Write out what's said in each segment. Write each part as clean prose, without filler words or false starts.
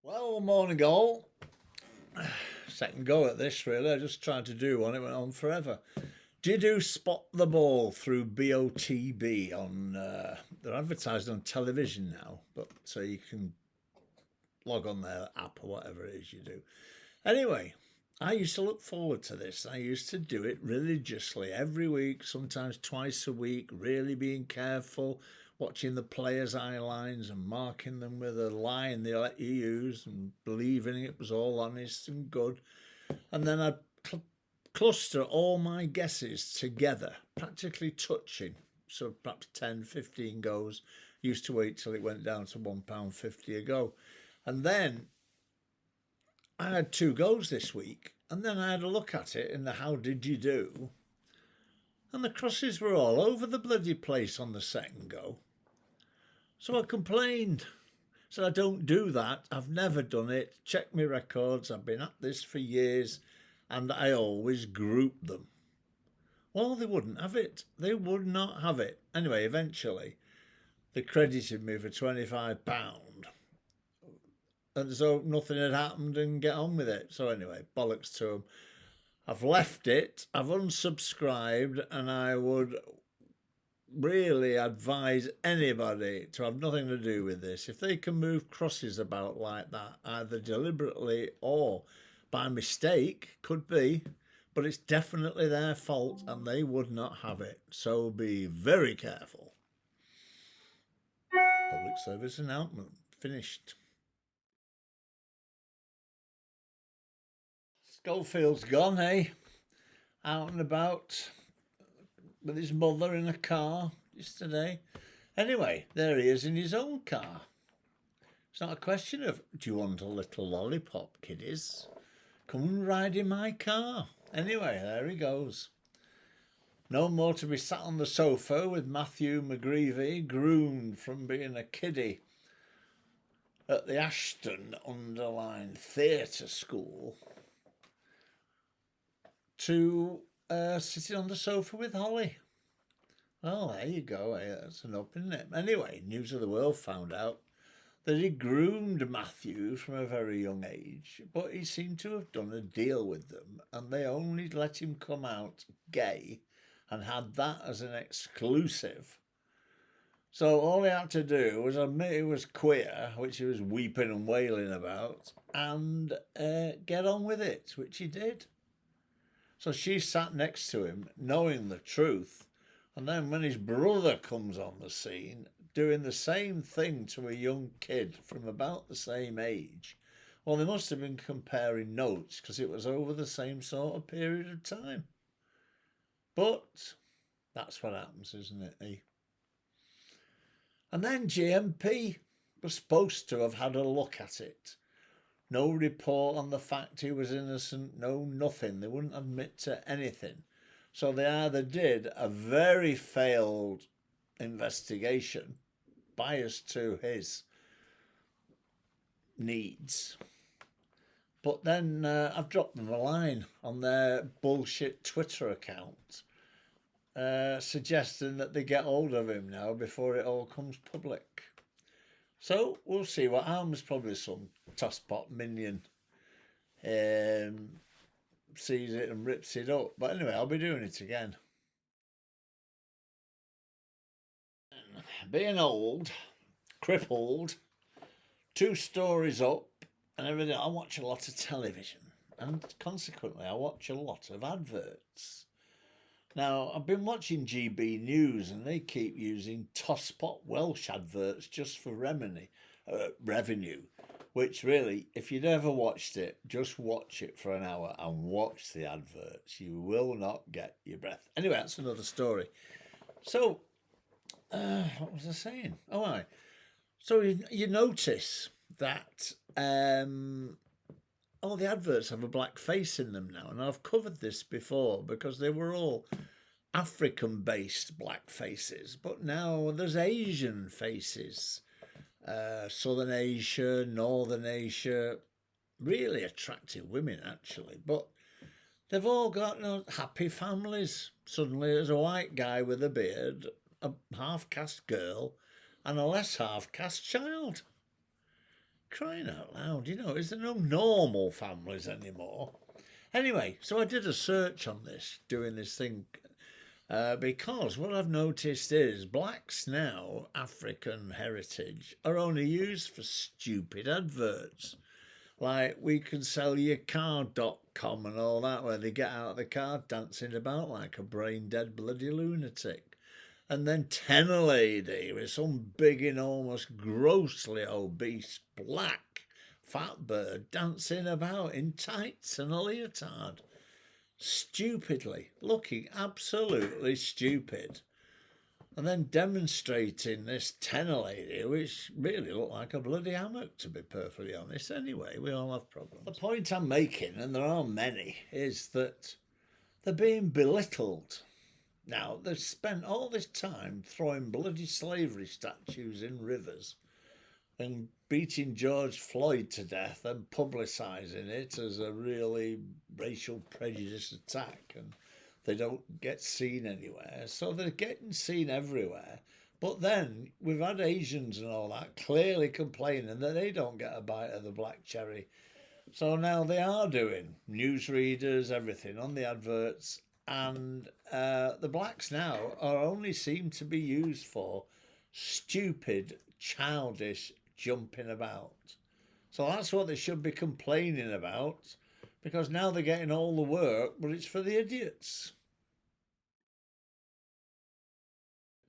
Well, morning all. Second go at this, really. I just tried to do one, it went on forever. Did you spot the ball through BOTB on? They're advertised on television now, but so you can log on their app or whatever it is you do. Anyway, I used to look forward to this. I used to do it religiously every week, sometimes twice a week, really being careful, watching the players' eye lines and marking them with a line they let you use and believing it was all honest and good. And then I'd cluster all my guesses together, practically touching. So perhaps 10, 15 goes. Used to wait till it went down to £1.50 a go. And then I had two goes this week, and then I had a look at it in the how did you do, and the crosses were all over the bloody place on the second go. So I complained. Said I don't do that. I've never done it. Check my records. I've been at this for years, and I always group them. Well, they wouldn't have it. They would not have it. Anyway, eventually, they credited me for £25. And so nothing had happened and get on with it. So anyway, bollocks to them. I've left it, I've unsubscribed, and I would really advise anybody to have nothing to do with this. If they can move crosses about like that, either deliberately or by mistake, could be, but it's definitely their fault and they would not have it. So be very careful. Public service announcement finished. Schofield's gone, eh? Out and about with his mother in a car yesterday. Anyway, there he is in his own car. It's not a question of, do you want a little lollipop, kiddies? Come and ride in my car. Anyway, there he goes. No more to be sat on the sofa with Matthew McGreevy, groomed from being a kiddie at the Ashton_Theatre School to sitting on the sofa with Holly. Well, there you go. That's an up, isn't it? Anyway, News of the World found out that he groomed Matthew from a very young age, but he seemed to have done a deal with them, and they only let him come out gay and had that as an exclusive. So all he had to do was admit he was queer, which he was weeping and wailing about, and get on with it, which he did. So she sat next to him, knowing the truth, and then when his brother comes on the scene, doing the same thing to a young kid from about the same age, well, they must have been comparing notes because it was over the same sort of period of time. But that's what happens, isn't it, eh? And then GMP was supposed to have had a look at it. No report on the fact he was innocent, no nothing. They wouldn't admit to anything. So they either did a very failed investigation, biased to his needs, but then I've dropped them a line on their bullshit Twitter account, suggesting that they get hold of him now before it all comes public. So we'll see what happens. Probably some tosspot minion sees it and rips it up. But anyway, I'll be doing it again. Being old, crippled, 2 stories up, and everything, I watch a lot of television, and consequently, I watch a lot of adverts. Now, I've been watching GB News, and they keep using tosspot Welsh adverts just for revenue, which really, if you'd ever watched it, just watch it for an hour and watch the adverts. You will not get your breath. Anyway, that's another story. So, what was I saying? Oh, right. So you notice that all the adverts have a black face in them now, and I've covered this before because they were all African-based black faces, but now there's Asian faces, Southern Asia, Northern Asia, really attractive women actually, but they've all got happy families. Suddenly there's a white guy with a beard, a half-caste girl, and a less half-caste child. Crying out loud, is there no normal families anymore? Anyway, so I did a search on this, doing this thing, because what I've noticed is blacks now, African heritage, are only used for stupid adverts. Like we can sell your car.com and all that, where they get out of the car dancing about like a brain dead bloody lunatic. And then Tenor Lady with some big, enormous, grossly obese black fat bird dancing about in tights and a leotard. Stupidly, looking absolutely stupid. And then demonstrating this Tenor Lady, which really looked like a bloody hammock, to be perfectly honest. Anyway, we all have problems. The point I'm making, and there are many, is that they're being belittled. Now, they've spent all this time throwing bloody slavery statues in rivers and beating George Floyd to death and publicising it as a really racial prejudice attack, and they don't get seen anywhere. So they're getting seen everywhere. But then we've had Asians and all that clearly complaining that they don't get a bite of the black cherry. So now they are doing newsreaders, everything on the adverts, and the blacks now are only seem to be used for stupid, childish jumping about. So that's what they should be complaining about, because now they're getting all the work, but it's for the idiots.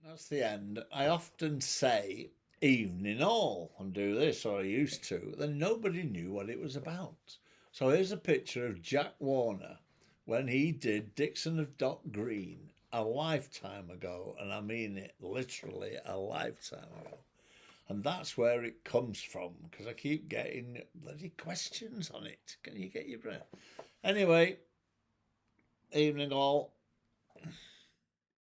That's the end. I often say evening all and do this, or I used to, then nobody knew what it was about. So here's a picture of Jack Warner when he did Dixon of Dock Green a lifetime ago, and I mean it literally a lifetime ago. And that's where it comes from, because I keep getting bloody questions on it. Can you get your breath? Anyway, evening all.